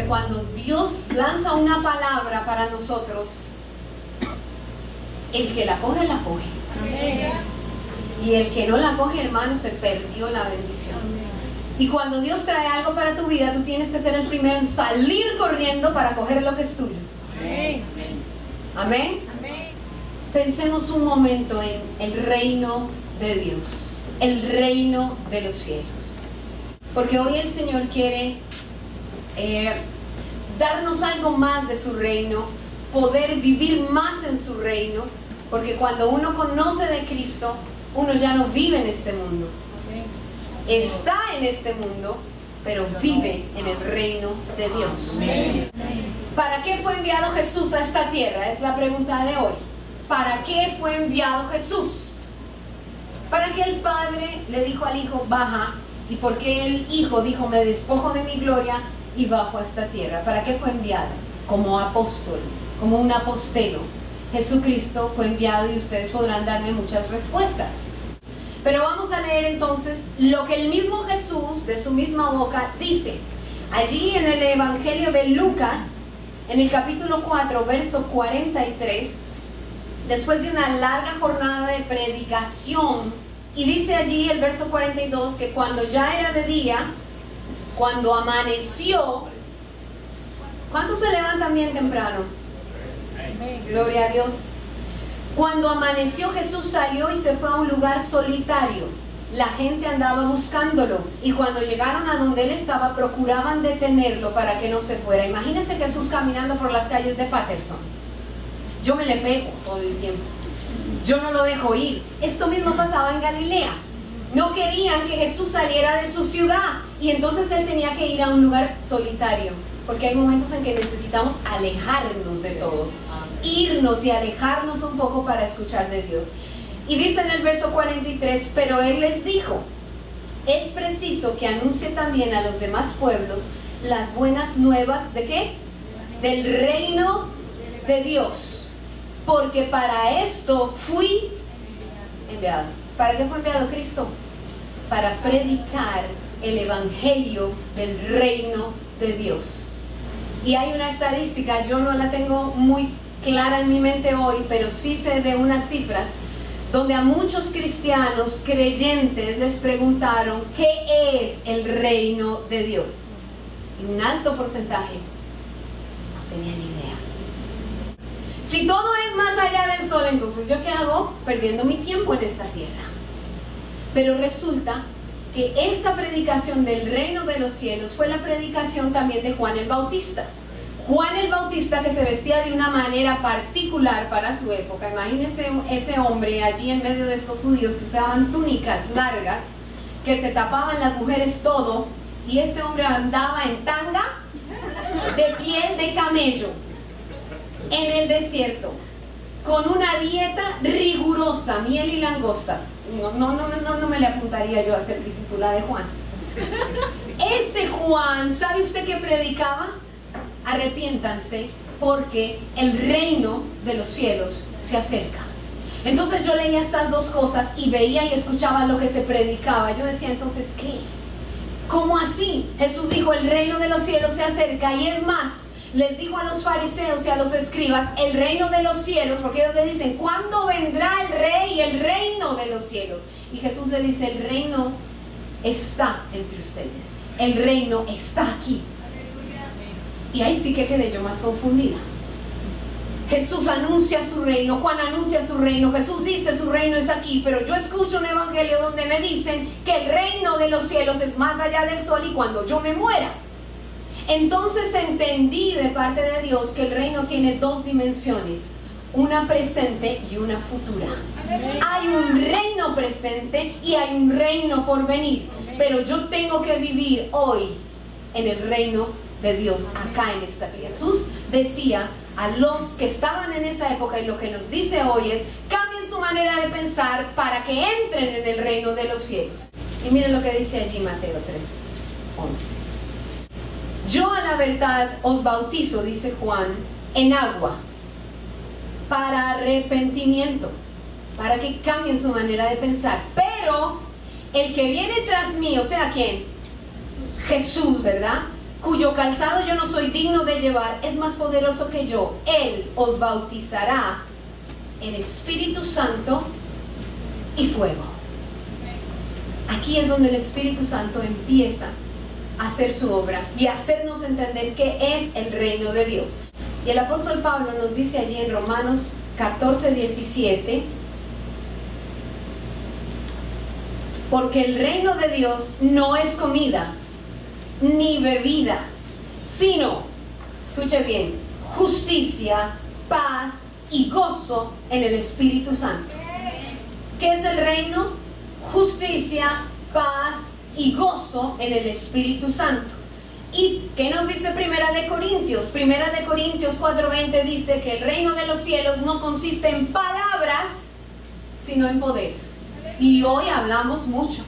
cuando Dios lanza una palabra para nosotros, el que la coge, la coge. Amén. Y el que no la coge, hermano, se perdió la bendición. Amén. Y cuando Dios trae algo para tu vida, tú tienes que ser el primero en salir corriendo para coger lo que es tuyo. Amén. Amén. Amén. Pensemos un momento en el reino de Dios, el reino de los cielos. Porque hoy el Señor quiere darnos algo más de su reino, poder vivir más en su reino, porque cuando uno conoce de Cristo, uno ya no vive en este mundo. Está en este mundo, pero vive en el reino de Dios. ¿Para qué fue enviado Jesús a esta tierra? Es la pregunta de hoy. ¿Para qué fue enviado Jesús? ¿Para qué el Padre le dijo al Hijo, baja? ¿Y por qué el Hijo dijo, me despojo de mi gloria y bajo a esta tierra? ¿Para qué fue enviado? Como apóstol, como un apostelo. Jesucristo fue enviado y ustedes podrán darme muchas respuestas. Pero vamos a leer entonces lo que el mismo Jesús, de su misma boca, dice. Allí en el Evangelio de Lucas, en el capítulo 4, verso 43, después de una larga jornada de predicación, y dice allí el verso 42, que cuando ya era de día, cuando amaneció, ¿cuántos se levantan bien temprano? Gloria a Dios. Cuando amaneció, Jesús salió y se fue a un lugar solitario. La gente andaba buscándolo, y cuando llegaron a donde él estaba, procuraban detenerlo para que no se fuera. Imagínense Jesús caminando por las calles de Patterson. Yo me le pego todo el tiempo, yo no lo dejo ir. Esto mismo pasaba en Galilea. No querían que Jesús saliera de su ciudad, y entonces él tenía que ir a un lugar solitario, porque hay momentos en que necesitamos alejarnos de todos, irnos y alejarnos un poco para escuchar de Dios. Y dice en el verso 43, pero él les dijo, es preciso que anuncie también a los demás pueblos las buenas nuevas, ¿de qué? Del reino de Dios, porque para esto fui enviado. ¿Para qué fue enviado Cristo? Para predicar el evangelio del reino de Dios. Y hay una estadística, yo no la tengo muy clara en mi mente hoy, pero sí sé de unas cifras donde a muchos cristianos creyentes les preguntaron ¿qué es el reino de Dios? Y un alto porcentaje no tenía ni idea. Si todo es más allá del sol, entonces ¿yo qué hago? Perdiendo mi tiempo en esta tierra. Pero resulta que esta predicación del reino de los cielos fue la predicación también de Juan el Bautista. Juan el Bautista, que se vestía de una manera particular para su época. Imagínense ese hombre allí en medio de estos judíos que usaban túnicas largas, que se tapaban las mujeres todo, y este hombre andaba en tanga de piel de camello en el desierto, con una dieta rigurosa, miel y langostas. No me le apuntaría yo a ser discípula de Juan. Este Juan, ¿sabe usted qué predicaba? Arrepiéntanse porque el reino de los cielos se acerca. Entonces yo leía estas dos cosas y veía y escuchaba lo que se predicaba. Yo decía, entonces, ¿qué? ¿Cómo así? Jesús dijo, el reino de los cielos se acerca, y es más, les dijo a los fariseos y a los escribas, el reino de los cielos, porque ellos le dicen, ¿cuándo vendrá el rey y el reino de los cielos? Y Jesús le dice, el reino está entre ustedes, el reino está aquí. Y ahí sí que quedé yo más confundida. Jesús anuncia su reino, Juan anuncia su reino, Jesús dice su reino es aquí, pero yo escucho un evangelio donde me dicen que el reino de los cielos es más allá del sol y cuando yo me muera. Entonces entendí de parte de Dios que el reino tiene dos dimensiones, una presente y una futura. Hay un reino presente y hay un reino por venir, pero yo tengo que vivir hoy en el reino de Dios, acá en esta tierra. Jesús decía a los que estaban en esa época, y lo que nos dice hoy es, cambien su manera de pensar para que entren en el reino de los cielos. Y miren lo que dice allí Mateo 3:11. Yo a la verdad os bautizo, dice Juan, en agua para arrepentimiento, para que cambien su manera de pensar, pero el que viene tras mí, o sea, ¿quién? Jesús, ¿verdad? cuyo calzado yo no soy digno de llevar, es más poderoso que yo. Él os bautizará en Espíritu Santo y fuego. Aquí es donde el Espíritu Santo empieza a hacer su obra y a hacernos entender qué es el reino de Dios. Y el apóstol Pablo nos dice allí en Romanos 14:17, porque el reino de Dios no es comida ni bebida, sino, escuche bien, justicia, paz y gozo en el Espíritu Santo. ¿Qué es el reino? Justicia, paz y gozo en el Espíritu Santo. ¿Y qué nos dice Primera de Corintios? Primera de Corintios 4:20 dice que el reino de los cielos no consiste en palabras, sino en poder. Y hoy hablamos mucho.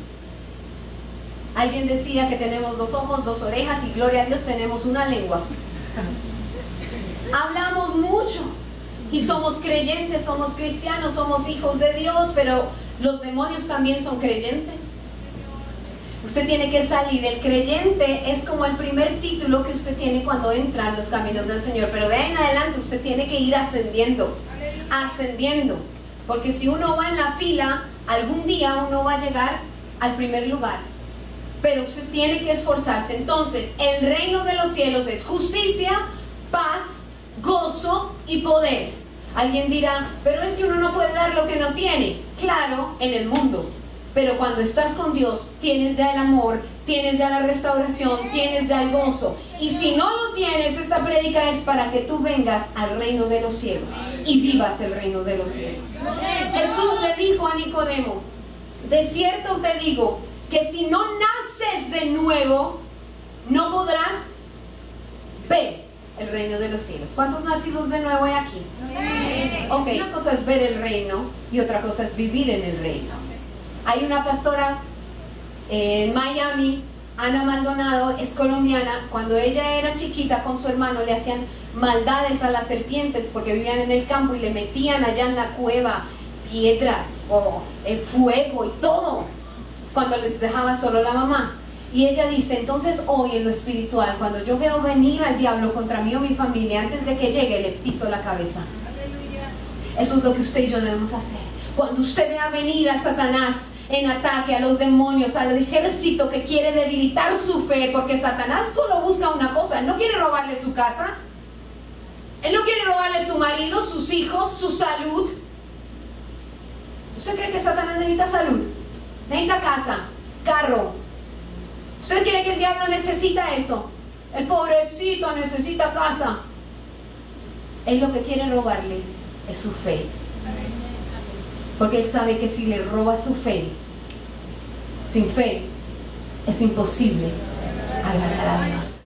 Alguien decía que tenemos 2 ojos, 2 orejas y gloria a Dios tenemos una lengua. Hablamos mucho y somos creyentes, somos cristianos, somos hijos de Dios, pero los demonios también son creyentes. Usted tiene que salir. El creyente es como el primer título que usted tiene cuando entra en los caminos del Señor, pero de ahí en adelante usted tiene que ir ascendiendo, ascendiendo, porque si uno va en la fila, algún día uno va a llegar al primer lugar, pero usted tiene que esforzarse. Entonces, el reino de los cielos es justicia, paz, gozo y poder. Alguien dirá, pero es que uno no puede dar lo que no tiene. Claro, en el mundo. Pero cuando estás con Dios, tienes ya el amor, tienes ya la restauración, tienes ya el gozo. Y si no lo tienes, esta prédica es para que tú vengas al reino de los cielos y vivas el reino de los cielos. Jesús le dijo a Nicodemo, de cierto te digo, que si no naces de nuevo, no podrás ver el reino de los cielos. ¿Cuántos nacidos de nuevo hay aquí? Ok, una cosa es ver el reino y otra cosa es vivir en el reino. Hay una pastora en Miami, Ana Maldonado, es colombiana. Cuando ella era chiquita con su hermano le hacían maldades a las serpientes porque vivían en el campo y le metían allá en la cueva piedras o fuego y todo cuando les dejaba solo la mamá. Y ella dice, entonces hoy en lo espiritual, cuando yo veo venir al diablo contra mí o mi familia, antes de que llegue le piso la cabeza. Eso es lo que usted y yo debemos hacer. Cuando usted vea venir a Satanás en ataque, a los demonios, al ejército que quiere debilitar su fe, porque Satanás solo busca una cosa, él no quiere robarle su casa, él no quiere robarle su marido, sus hijos, su salud. ¿Usted cree que Satanás necesita salud? Necesita casa, carro. ¿Usted cree que el diablo necesita eso? El pobrecito necesita casa. Él lo que quiere robarle es su fe. Porque él sabe que si le roba su fe, sin fe, es imposible agradar a Dios.